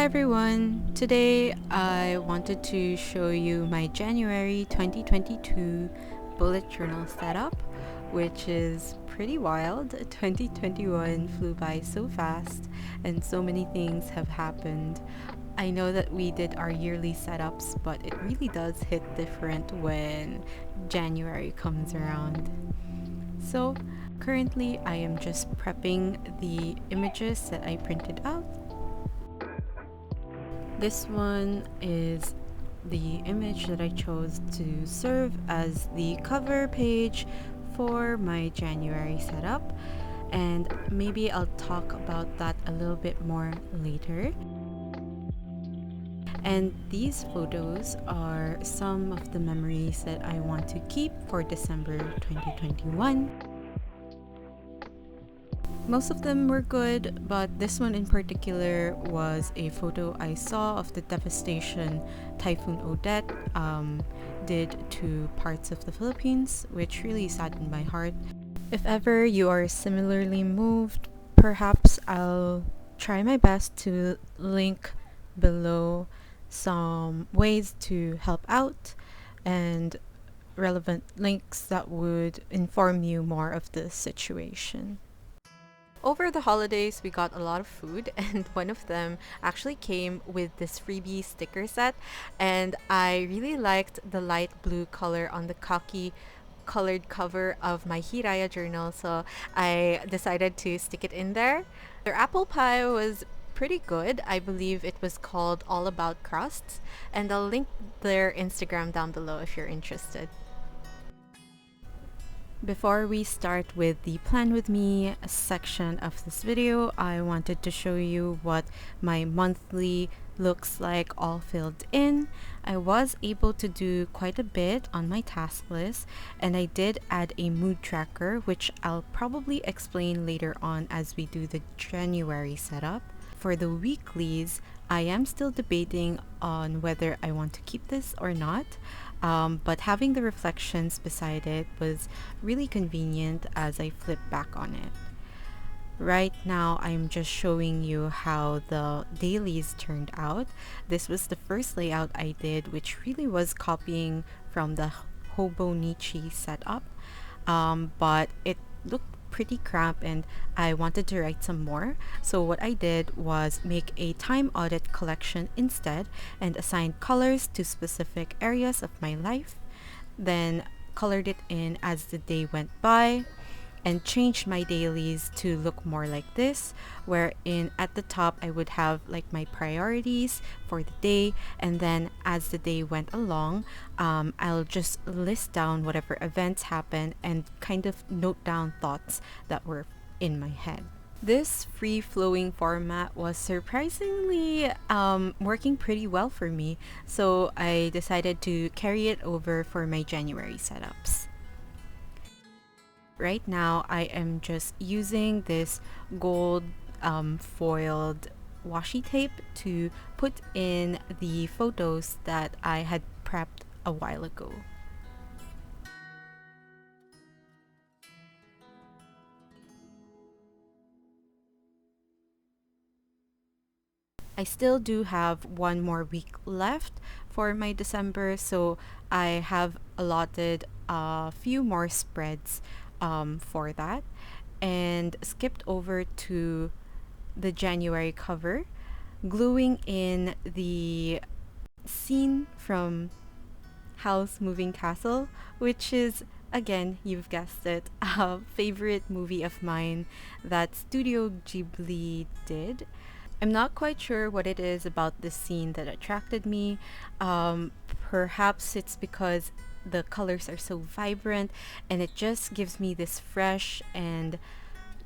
Hi everyone! Today I wanted to show you my January 2022 bullet journal setup, which is pretty wild. 2021 flew by so fast and so many things have happened. I know that we did our yearly setups, but it really does hit different when January comes around. So currently I am just prepping the images that I printed out. This one is the image that I chose to serve as the cover page for my January setup, and maybe I'll talk about that a little bit more later. And these photos are some of the memories that I want to keep for December 2021. Most of them were good, but this one in particular was a photo I saw of the devastation Typhoon Odette did to parts of the Philippines, which really saddened my heart. If ever you are similarly moved, perhaps I'll try my best to link below some ways to help out and relevant links that would inform you more of the situation. Over the holidays, we got a lot of food, and one of them actually came with this freebie sticker set, and I really liked the light blue color on the khaki colored cover of my Hiraya journal, so I decided to stick it in there. Their apple pie was pretty good. I believe it was called All About Crusts, and I'll link their Instagram down below if you're interested. Before we start with the plan with me section of this video, I wanted to show you what my monthly looks like all filled in. I was able to do quite a bit on my task list, and I did add a mood tracker, which I'll probably explain later on as we do the January setup. For the weeklies, I am still debating on whether I want to keep this or not. But having the reflections beside it was really convenient as I flip back on it. Right now, I'm just showing you how the dailies turned out. This was the first layout I did, which really was copying from the Hobonichi setup, but it looked pretty cramped and I wanted to write some more. So what I did was make a time audit collection instead and assigned colors to specific areas of my life, then colored it in as the day went by, and changed my dailies to look more like this, wherein at the top I would have like my priorities for the day, and then as the day went along, I'll just list down whatever events happened and kind of note down thoughts that were in my head. This free-flowing format was surprisingly working pretty well for me, so I decided to carry it over for my January setups. Right now, I am just using this gold foiled washi tape to put in the photos that I had prepped a while ago. I still do have one more week left for my December, so I have allotted a few more spreads for that, and skipped over to the January cover, gluing in the scene from Howl's Moving Castle, which is, again, you've guessed it, a favorite movie of mine that Studio Ghibli did. I'm not quite sure what it is about this scene that attracted me. Perhaps it's because the colors are so vibrant and it just gives me this fresh and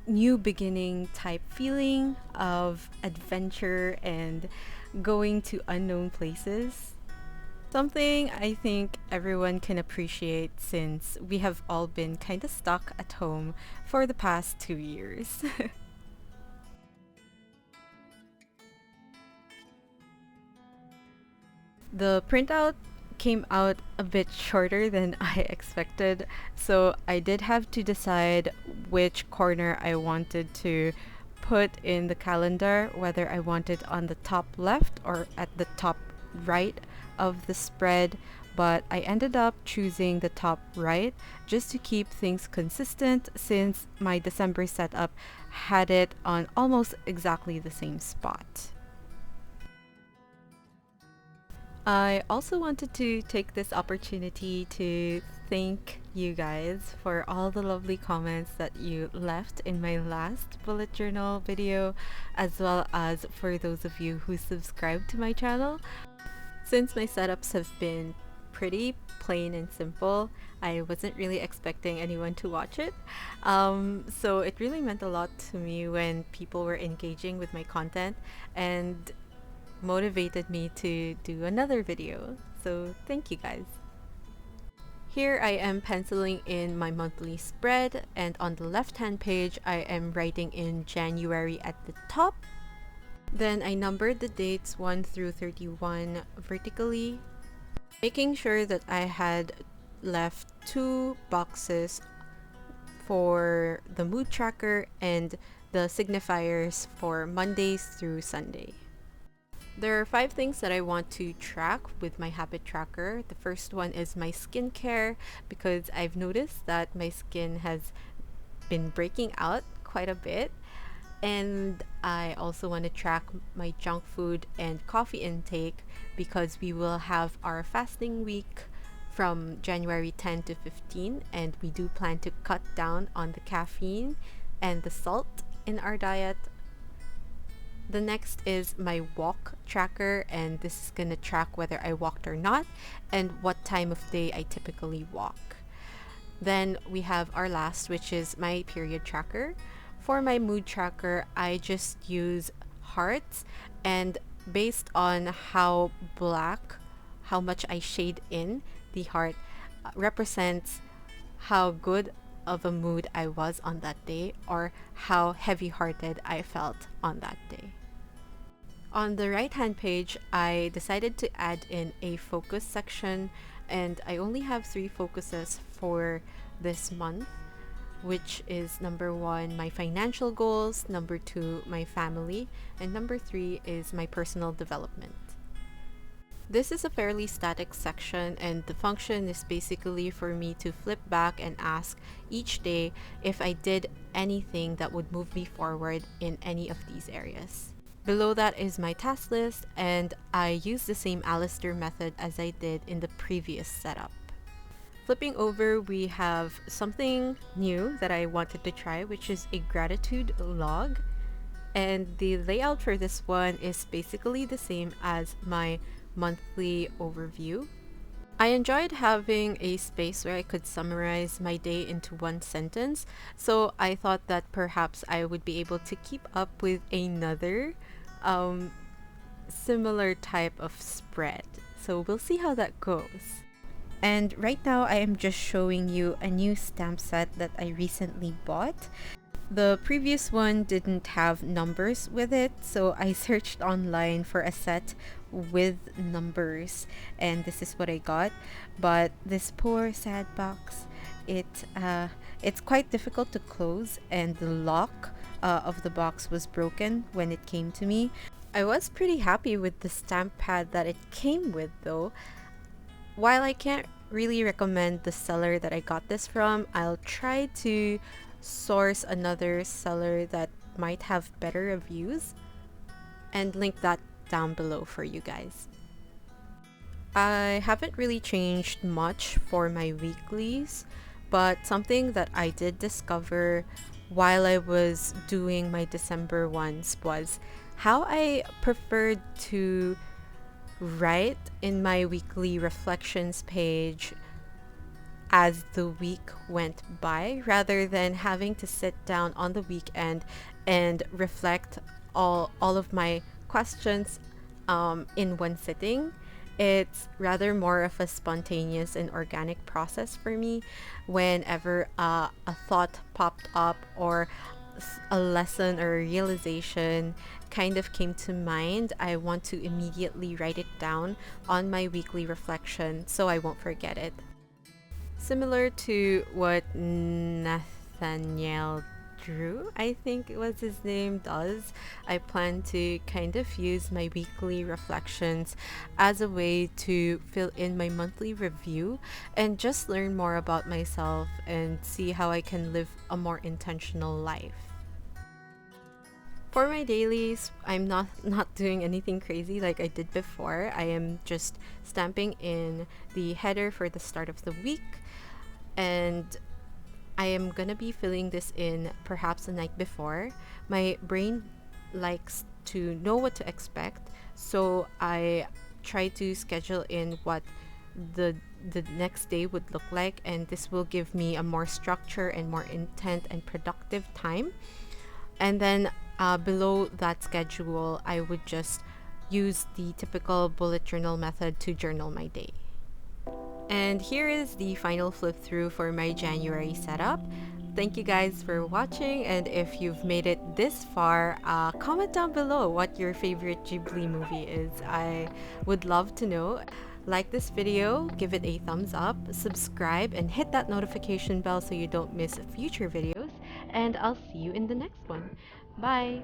new beginning type feeling of adventure and going to unknown places. Something I think everyone can appreciate since we have all been kind of stuck at home for the past 2 years. The printout came out a bit shorter than I expected, so I did have to decide which corner I wanted to put in the calendar whether I want it on the top left or at the top right of the spread, but I ended up choosing the top right just to keep things consistent since my December setup had it on almost exactly the same spot. I also wanted to take this opportunity to thank you guys for all the lovely comments that you left in my last bullet journal video, as well as for those of you who subscribed to my channel. Since my setups have been pretty plain and simple, I wasn't really expecting anyone to watch it. So it really meant a lot to me when people were engaging with my content and motivated me to do another video. So thank you guys. Here I am penciling in my monthly spread, and on the left hand page I am writing in January at the top. Then I numbered the dates 1 through 31 vertically, making sure that I had left 2 boxes for the mood tracker and the signifiers for Mondays through Sunday. There are 5 things that I want to track with my habit tracker. The first one is my skincare, because I've noticed that my skin has been breaking out quite a bit. And I also want to track my junk food and coffee intake, because we will have our fasting week from January 10 to 15, and we do plan to cut down on the caffeine and the salt in our diet. The next is my walk tracker, and this is gonna track whether I walked or not and what time of day I typically walk. Then we have our last, which is my period tracker. For my mood tracker, I just use hearts, and based on how much I shade in the heart, represents how good of a mood I was on that day, or how heavy-hearted I felt on that day. On the right-hand page, I decided to add in a focus section, and I only have 3 focuses for this month, which is number 1, my financial goals, number 2, my family, and number 3 is my personal development. This is a fairly static section, and the function is basically for me to flip back and ask each day if I did anything that would move me forward in any of these areas. Below that is my task list, and I use the same Alistair method as I did in the previous setup. Flipping over, we have something new that I wanted to try, which is a gratitude log. And the layout for this one is basically the same as my monthly overview. I enjoyed having a space where I could summarize my day into 1 sentence, so I thought that perhaps I would be able to keep up with another similar type of spread. So we'll see how that goes. And right now I am just showing you a new stamp set that I recently bought. The previous one didn't have numbers with it, so I searched online for a set with numbers, and this is what I got. But this poor sad box, it's quite difficult to close, and the lock of the box was broken when it came to me. I was pretty happy with the stamp pad that it came with though. While I can't really recommend the seller that I got this from, I'll try to source another seller that might have better reviews and link that down below for you guys. I haven't really changed much for my weeklies, but something that I did discover while I was doing my December ones was how I preferred to write in my weekly reflections page as the week went by, rather than having to sit down on the weekend and reflect all of my questions in one sitting. It's rather more of a spontaneous and organic process for me. Whenever a thought popped up, or a lesson or a realization kind of came to mind, I want to immediately write it down on my weekly reflection so I won't forget it. Similar to what Nathaniel Drew, I think it was his name, does. I plan to kind of use my weekly reflections as a way to fill in my monthly review and just learn more about myself and see how I can live a more intentional life. For my dailies, I'm not doing anything crazy like I did before. I am just stamping in the header for the start of the week, and I am gonna be filling this in perhaps the night before. My brain likes to know what to expect, so I try to schedule in what the the next day would look like, and this will give me a more structure and more intent and productive time. And then below that schedule, I would just use the typical bullet journal method to journal my day. And here is the final flip through for my January setup. Thank you guys for watching, and if you've made it this far, comment down below what your favorite Ghibli movie is. I would love to know. Like this video, give it a thumbs up, subscribe, and hit that notification bell so you don't miss future videos, and I'll see you in the next one. Bye!